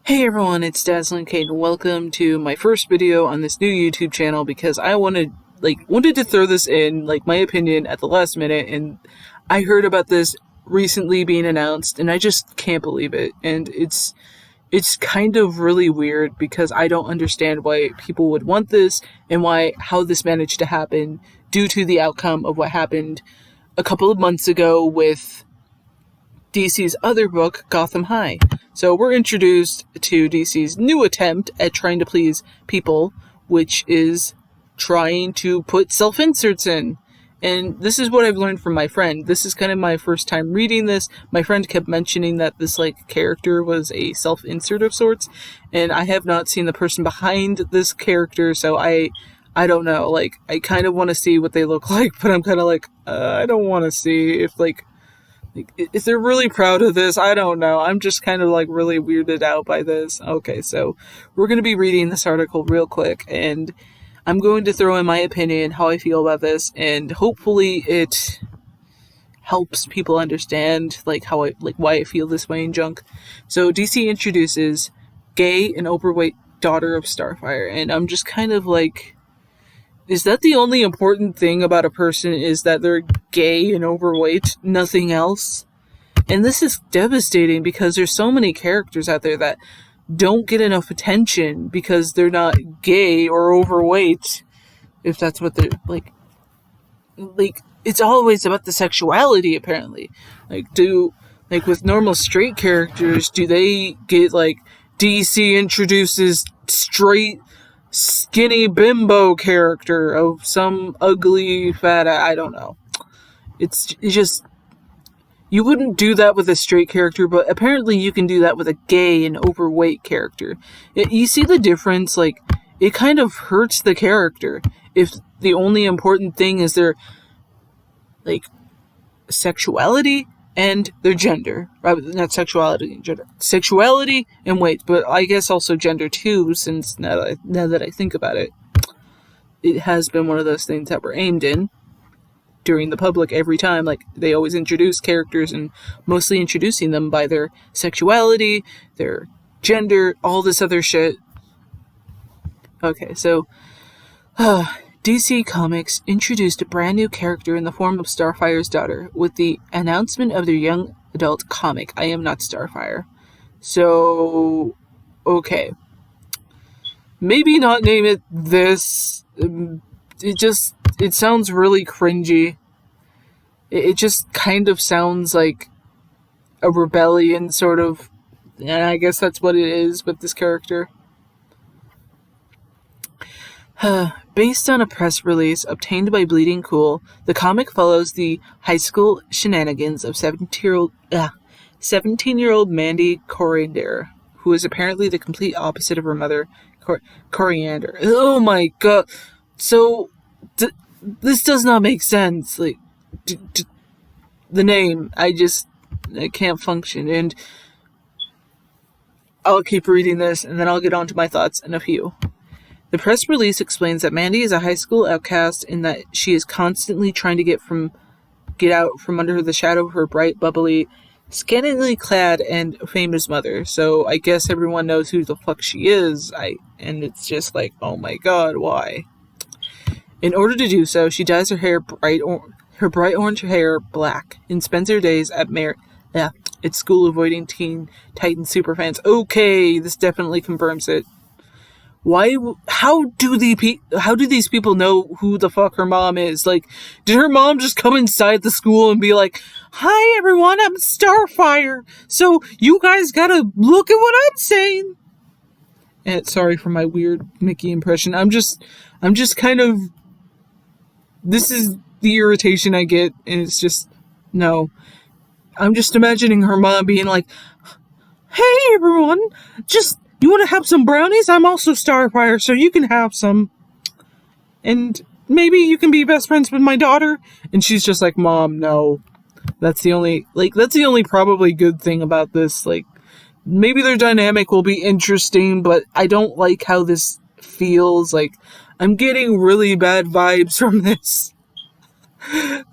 Hey everyone, it's Dazzling Kate and welcome to my first video on this new YouTube channel because I wanted to throw this in, my opinion at the last minute, and I heard about this recently being announced and I just can't believe it. And it's kind of really weird because I don't understand why people would want this and how this managed to happen due to the outcome of what happened a couple of months ago with DC's other book, Gotham High. So we're introduced to DC's new attempt at trying to please people, which is trying to put self-inserts in. And this is what I've learned from my friend. This is kind of my first time reading this. My friend kept mentioning that this character was a self-insert of sorts, and I have not seen the person behind this character, so I don't know. I kind of want to see what they look like, but I'm kind of I don't want to see if they're really proud of this. I don't know. I'm just kind of really weirded out by this. Okay, so we're going to be reading this article real quick, and I'm going to throw in my opinion, how I feel about this, and hopefully it helps people understand why I feel this way and junk. So DC introduces gay and overweight daughter of Starfire, and I'm just kind of is that the only important thing about a person, is that they're gay and overweight, nothing else? And this is devastating because there's so many characters out there that don't get enough attention because they're not gay or overweight, if that's what they're it's always about the sexuality, apparently. With normal straight characters, do they get DC introduces straight skinny bimbo character of some ugly fat, I don't know. It's just, you wouldn't do that with a straight character, but apparently you can do that with a gay and overweight character. You see the difference? It kind of hurts the character if the only important thing is their sexuality and their gender. Not sexuality and gender. Sexuality and weight, but I guess also gender too, since now that I think about it, it has been one of those things that were aimed in during the public every time. They always introduce characters and mostly introducing them by their sexuality, their gender, all this other shit. Okay, so DC Comics introduced a brand new character in the form of Starfire's daughter with the announcement of their young adult comic, I Am Not Starfire. So, okay. Maybe not name it this. It sounds really cringy. It just kind of sounds like a rebellion, sort of. And I guess that's what it is with this character. Based on a press release obtained by Bleeding Cool, the comic follows the high school shenanigans of 17-year-old Mandy Koriand'r, who is apparently the complete opposite of her mother, Koriand'r. Oh my god. So, this does not make sense. The name, I can't function, and I'll keep reading this, and then I'll get on to my thoughts in a few. The press release explains that Mandy is a high school outcast and that she is constantly trying to get out from under the shadow of her bright, bubbly, scantily clad, and famous mother. So I guess everyone knows who the fuck she is. And it's just oh my god, why? In order to do so, she dyes her hair bright orange hair black and spends her days at school avoiding Teen Titan superfans. Okay, this definitely confirms it. Why? How do these people know who the fuck her mom is? Did her mom just come inside the school and be like, "Hi everyone, I'm Starfire, so you guys gotta look at what I'm saying"? And sorry for my weird Mickey impression. I'm just kind of. This is the irritation I get, and it's just no. I'm just imagining her mom being like, "Hey everyone, you want to have some brownies? I'm also Starfire, so you can have some. And maybe you can be best friends with my daughter." And she's just like, "Mom, no." That's the only probably good thing about this. Maybe their dynamic will be interesting, but I don't like how this feels. I'm getting really bad vibes from this.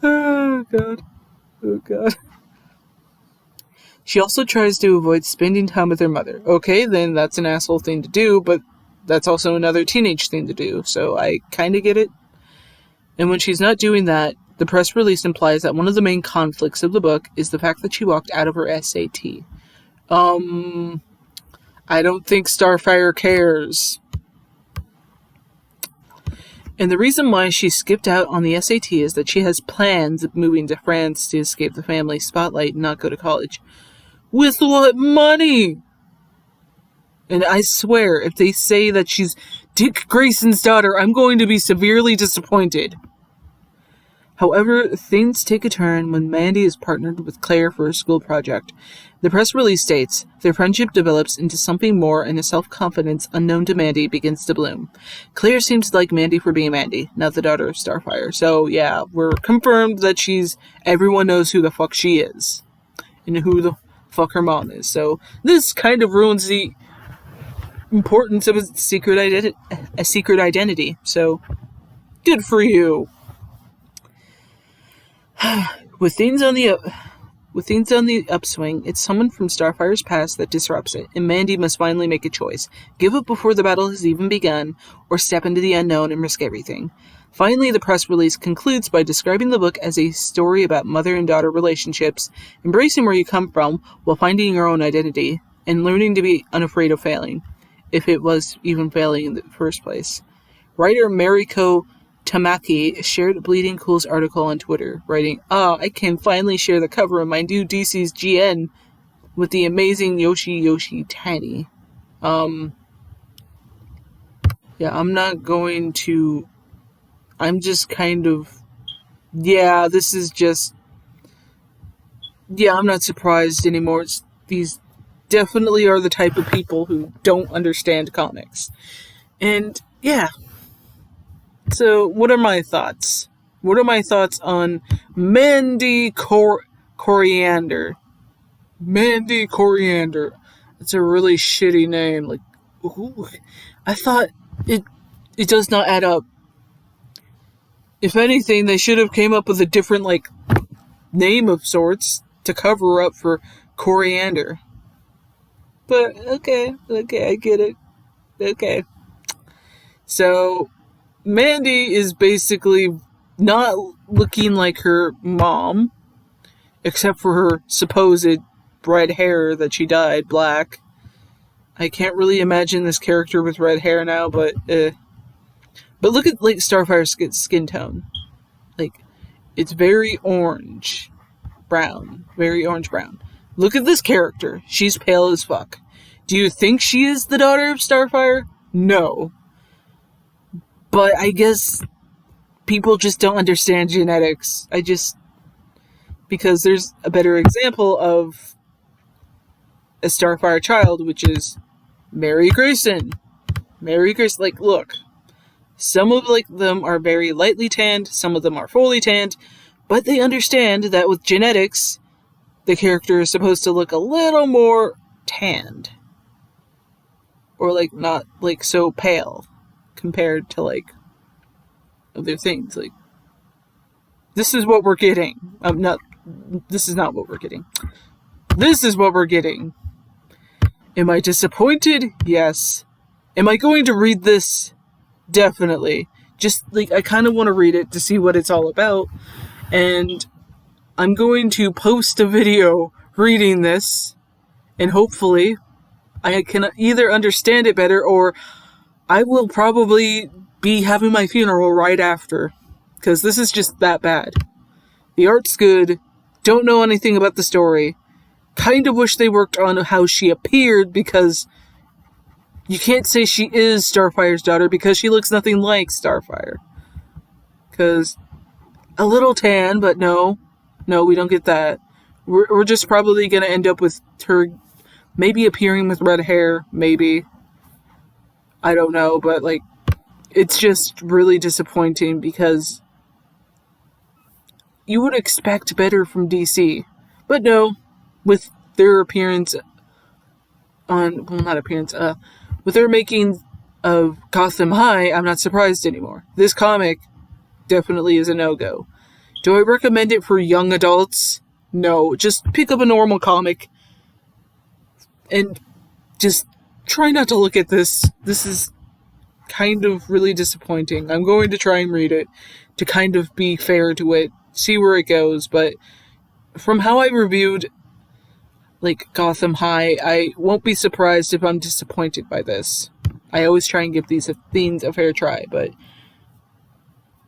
Oh, God. Oh, God. She also tries to avoid spending time with her mother. Okay, then that's an asshole thing to do, but that's also another teenage thing to do, so I kind of get it. And when she's not doing that, the press release implies that one of the main conflicts of the book is the fact that she walked out of her SAT. I don't think Starfire cares. And the reason why she skipped out on the SAT is that she has plans of moving to France to escape the family spotlight and not go to college. With what money? And I swear, if they say that she's Dick Grayson's daughter, I'm going to be severely disappointed. However, things take a turn when Mandy is partnered with Claire for a school project. The press release states, their friendship develops into something more and a self-confidence unknown to Mandy begins to bloom. Claire seems to like Mandy for being Mandy, not the daughter of Starfire. So yeah, we're confirmed that everyone knows who the fuck she is. And who the fuck her mom is. So this kind of ruins the importance of a secret identity. So good for you. With things on the upswing, it's someone from Starfire's past that disrupts it, and Mandy must finally make a choice. Give up before the battle has even begun, or step into the unknown and risk everything. Finally, the press release concludes by describing the book as a story about mother and daughter relationships, embracing where you come from while finding your own identity, and learning to be unafraid of failing, if it was even failing in the first place. Writer Mariko Tamaki shared Bleeding Cool's article on Twitter, writing, I can finally share the cover of my new DC's GN with the amazing Yoshi Tani. I'm just kind of, I'm not surprised anymore. These definitely are the type of people who don't understand comics. And, yeah. So, what are my thoughts? What are my thoughts on Mandy Koriand'r? Mandy Koriand'r. It's a really shitty name. Like, ooh, I thought it does not add up. If anything, they should have came up with a different, name of sorts to cover up for Koriand'r. But, okay, I get it. Okay. So, Mandy is basically not looking like her mom, except for her supposed red hair that she dyed black. I can't really imagine this character with red hair now, but look at Starfire's skin tone. It's very orange brown. Look at this character. She's pale as fuck. Do you think she is the daughter of Starfire? No. But I guess people just don't understand genetics. Because there's a better example of a Starfire child, which is Mary Grayson. Look. Some of them are very lightly tanned, some of them are fully tanned, but they understand that with genetics, the character is supposed to look a little more tanned. Or not so pale compared to other things. This is what we're getting. This is not what we're getting. This is what we're getting. Am I disappointed? Yes. Am I going to read this? Definitely. Just I kind of want to read it to see what it's all about, and I'm going to post a video reading this, and hopefully I can either understand it better, or I will probably be having my funeral right after, because this is just that bad. The art's good, don't know anything about the story, kind of wish they worked on how she appeared, because you can't say she is Starfire's daughter, because she looks nothing like Starfire. Because a little tan, but no, we don't get that. We're just probably going to end up with her maybe appearing with red hair, maybe. I don't know, but it's just really disappointing, because you would expect better from DC. But no, with their appearance with their making of Gotham High, I'm not surprised anymore. This comic definitely is a no-go. Do I recommend it for young adults? No, just pick up a normal comic And just try not to look at this. This is kind of really disappointing. I'm going to try and read it to kind of be fair to it, see where it goes, but from how I reviewed like Gotham High, I won't be surprised if I'm disappointed by this. I always try and give these things a fair try, but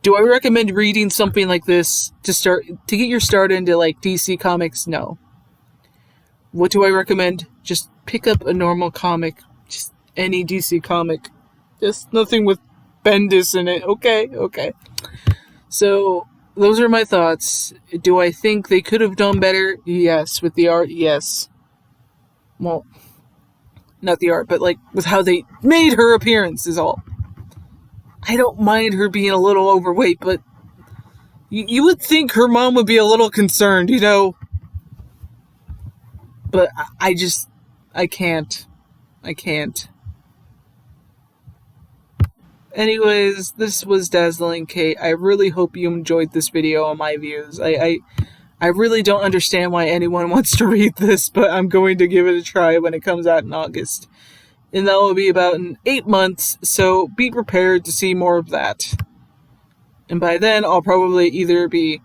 do I recommend reading something like this to get your start into like DC Comics? No. What do I recommend? Just pick up a normal comic, just any DC comic. Just nothing with Bendis in it. Okay. So, those are my thoughts. Do I think they could have done better? Yes. With the art, yes. Well, not the art, but like with how they made her appearance is all. I don't mind her being a little overweight, but you would think her mom would be a little concerned, you know? But I can't. Anyways, this was Dazzling Kate. I really hope you enjoyed this video on my views. I really don't understand why anyone wants to read this, but I'm going to give it a try when it comes out in August. And that will be about in 8 months, so be prepared to see more of that. And by then, I'll probably either be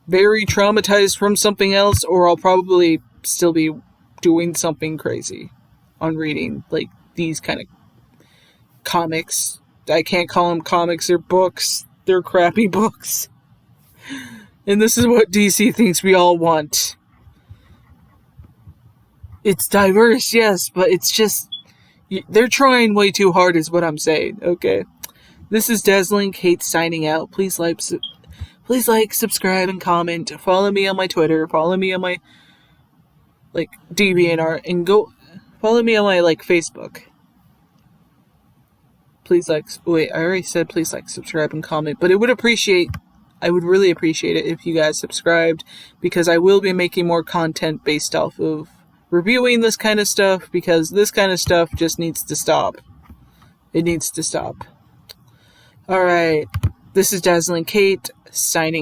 very traumatized from something else, or I'll probably still be doing something crazy on reading, like, these kind of comics. I can't call them comics, they're books. They're crappy books. And this is what DC thinks we all want. It's diverse, yes, but it's just... they're trying way too hard is what I'm saying, okay? This is Dazzling Kate signing out. Please like, subscribe, and comment. Follow me on my Twitter. Follow me on my, like, DeviantArt. And go... follow me on my, like, Facebook. Please like... wait, I already said please like, subscribe, and comment. But I would really appreciate it if you guys subscribed. Because I will be making more content based off of reviewing this kind of stuff. Because this kind of stuff just needs to stop. It needs to stop. Alright. This is Dazzling Kate, signing